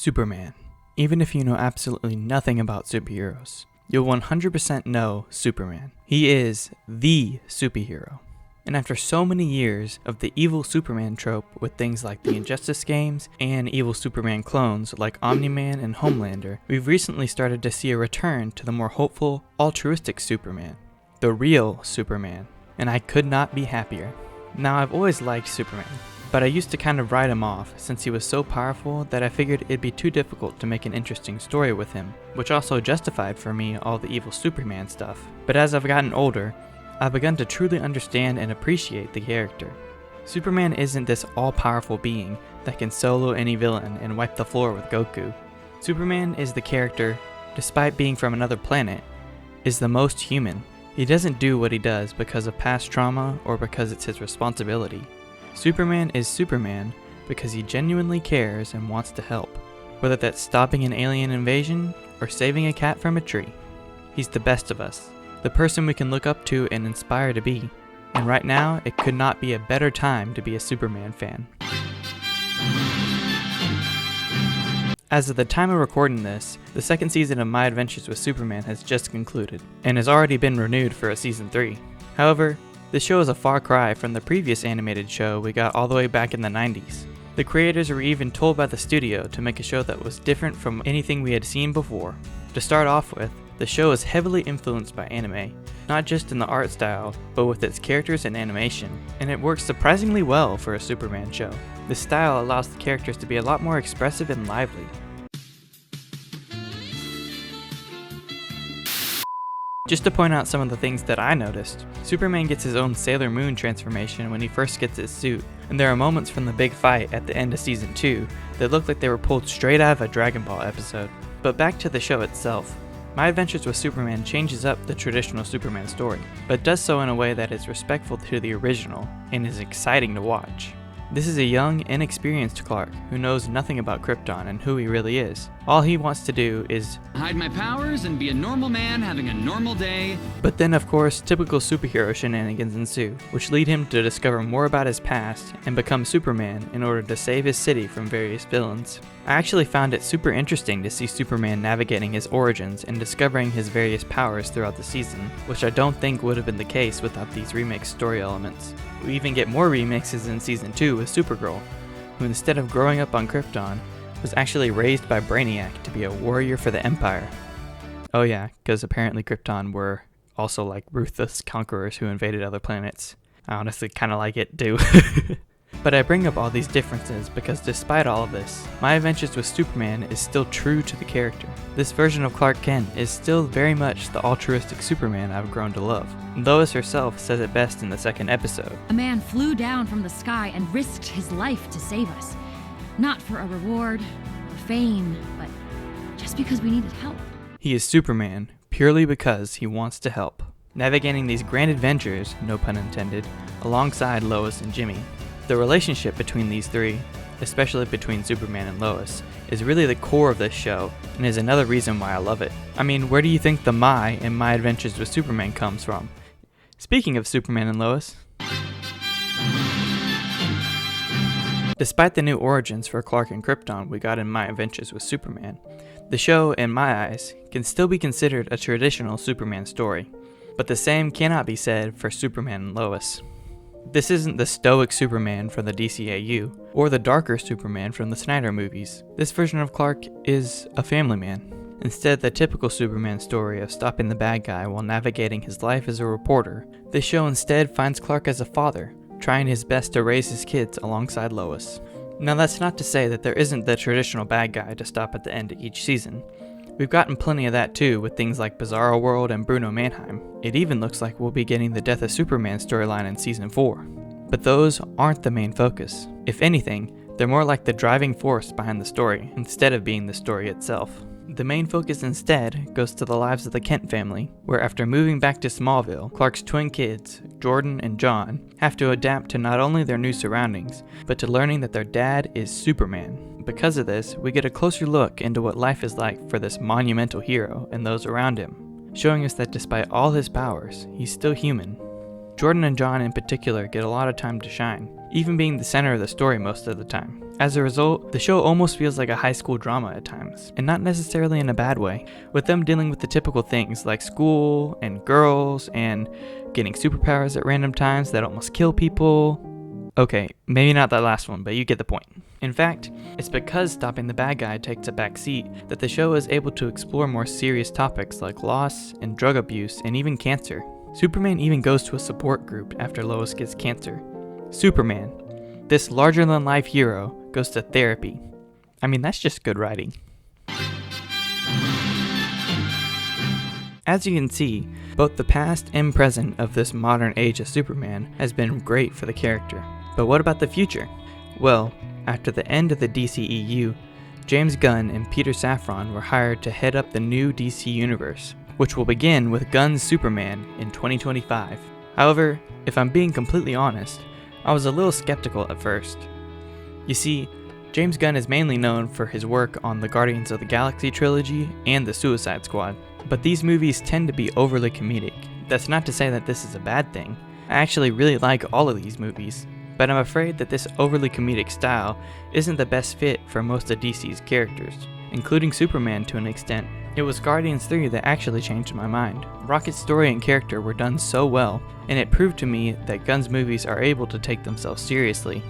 Superman. Even if you know absolutely nothing about superheroes, you'll 100% know Superman. He is the superhero. And after so many years of the evil Superman trope with things like the Injustice games and evil Superman clones like Omni-Man and Homelander, we've recently started to see a return to the more hopeful, altruistic Superman. The real Superman. And I could not be happier. Now, I've always liked Superman, but I used to kind of write him off since he was so powerful that I figured it'd be too difficult to make an interesting story with him, which also justified for me all the evil Superman stuff. But as I've gotten older, I've begun to truly understand and appreciate the character. Superman isn't this all-powerful being that can solo any villain and wipe the floor with Goku. Superman is the character, despite being from another planet, is the most human. He doesn't do what he does because of past trauma or because it's his responsibility. Superman is Superman because he genuinely cares and wants to help, whether that's stopping an alien invasion or saving a cat from a tree. He's the best of us, the person we can look up to and inspire to be. And right now, it could not be a better time to be a Superman fan. As of the time of recording this, the second season of My Adventures with Superman has just concluded, and has already been renewed for a season 3. However, this show is a far cry from the previous animated show we got all the way back in the 90s. The creators were even told by the studio to make a show that was different from anything we had seen before. To start off with, the show is heavily influenced by anime, not just in the art style, but with its characters and animation, and it works surprisingly well for a Superman show. This style allows the characters to be a lot more expressive and lively. Just to point out some of the things that I noticed, Superman gets his own Sailor Moon transformation when he first gets his suit, and there are moments from the big fight at the end of Season 2 that look like they were pulled straight out of a Dragon Ball episode. But back to the show itself. My Adventures with Superman changes up the traditional Superman story, but does so in a way that is respectful to the original and is exciting to watch. This is a young, inexperienced Clark who knows nothing about Krypton and who he really is. All he wants to do is hide my powers and be a normal man having a normal day. But then, of course, typical superhero shenanigans ensue, which lead him to discover more about his past and become Superman in order to save his city from various villains. I actually found it super interesting to see Superman navigating his origins and discovering his various powers throughout the season, which I don't think would have been the case without these remake story elements. We even get more remixes in Season 2 with Supergirl, who instead of growing up on Krypton, was actually raised by Brainiac to be a warrior for the Empire. Oh yeah, because apparently Krypton were also like ruthless conquerors who invaded other planets. I honestly kind of like it too. But I bring up all these differences because despite all of this, My Adventures with Superman is still true to the character. This version of Clark Kent is still very much the altruistic Superman I've grown to love. Lois herself says it best in the second episode. A man flew down from the sky and risked his life to save us. Not for a reward or fame, but just because we needed help. He is Superman purely because he wants to help. Navigating these grand adventures, no pun intended, alongside Lois and Jimmy. The relationship between these three, especially between Superman and Lois, is really the core of this show and is another reason why I love it. I mean, where do you think the "my" in My Adventures with Superman comes from? Speaking of Superman and Lois, despite the new origins for Clark and Krypton we got in My Adventures with Superman, the show, in my eyes, can still be considered a traditional Superman story, but the same cannot be said for Superman and Lois. This isn't the stoic Superman from the DCAU, or the darker Superman from the Snyder movies. This version of Clark is a family man. Instead, the typical Superman story of stopping the bad guy while navigating his life as a reporter, this show instead finds Clark as a father, trying his best to raise his kids alongside Lois. Now that's not to say that there isn't the traditional bad guy to stop at the end of each season. We've gotten plenty of that too with things like Bizarro World and Bruno Mannheim. It even looks like we'll be getting the Death of Superman storyline in Season 4. But those aren't the main focus. If anything, they're more like the driving force behind the story, instead of being the story itself. The main focus instead goes to the lives of the Kent family, where after moving back to Smallville, Clark's twin kids, Jordan and John, have to adapt to not only their new surroundings, but to learning that their dad is Superman. Because of this, we get a closer look into what life is like for this monumental hero and those around him, showing us that despite all his powers, he's still human. Jordan and John in particular get a lot of time to shine, even being the center of the story most of the time. As a result, the show almost feels like a high school drama at times, and not necessarily in a bad way, with them dealing with the typical things like school and girls and getting superpowers at random times that almost kill people. Okay, maybe not that last one, but you get the point. In fact, it's because stopping the bad guy takes a back seat that the show is able to explore more serious topics like loss and drug abuse and even cancer. Superman even goes to a support group after Lois gets cancer. Superman, this larger-than-life hero, goes to therapy. I mean, that's just good writing. As you can see, both the past and present of this modern age of Superman has been great for the character. But what about the future? Well, after the end of the DCEU, James Gunn and Peter Safran were hired to head up the new DC universe, which will begin with Gunn's Superman in 2025. However, if I'm being completely honest, I was a little skeptical at first. You see, James Gunn is mainly known for his work on the Guardians of the Galaxy trilogy and the Suicide Squad, but these movies tend to be overly comedic. That's not to say that this is a bad thing. I actually really like all of these movies, but I'm afraid that this overly comedic style isn't the best fit for most of DC's characters, including Superman to an extent. It was Guardians 3 that actually changed my mind. Rocket's story and character were done so well, and it proved to me that Gunn's movies are able to take themselves seriously.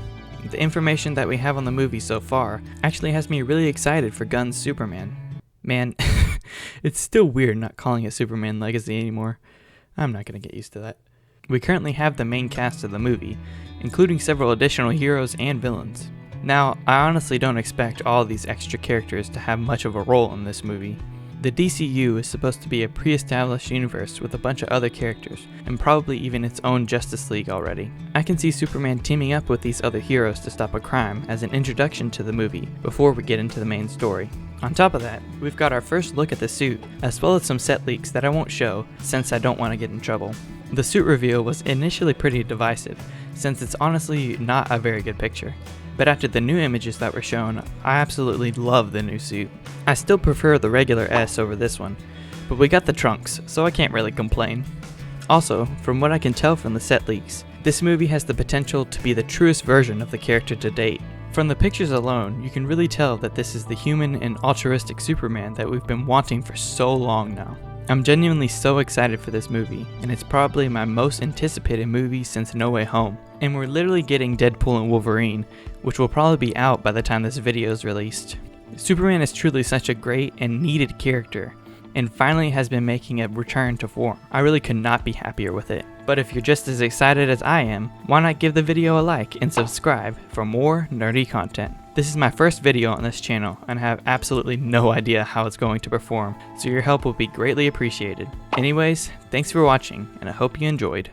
The information that we have on the movie so far actually has me really excited for Gunn's Superman. Man, it's still weird not calling it Superman Legacy anymore. I'm not gonna get used to that. We currently have the main cast of the movie, including several additional heroes and villains. Now, I honestly don't expect all of these extra characters to have much of a role in this movie. The DCU is supposed to be a pre-established universe with a bunch of other characters, and probably even its own Justice League already. I can see Superman teaming up with these other heroes to stop a crime as an introduction to the movie before we get into the main story. On top of that, we've got our first look at the suit, as well as some set leaks that I won't show since I don't want to get in trouble. The suit reveal was initially pretty divisive, since it's honestly not a very good picture. But after the new images that were shown, I absolutely love the new suit. I still prefer the regular S over this one, but we got the trunks, so I can't really complain. Also, from what I can tell from the set leaks, this movie has the potential to be the truest version of the character to date. From the pictures alone, you can really tell that this is the human and altruistic Superman that we've been wanting for so long now. I'm genuinely so excited for this movie, and it's probably my most anticipated movie since No Way Home. And we're literally getting Deadpool and Wolverine, which will probably be out by the time this video is released. Superman is truly such a great and needed character, and finally has been making a return to form. I really could not be happier with it. But if you're just as excited as I am, why not give the video a like and subscribe for more nerdy content. This is my first video on this channel, and I have absolutely no idea how it's going to perform, so your help will be greatly appreciated. Anyways, thanks for watching, and I hope you enjoyed.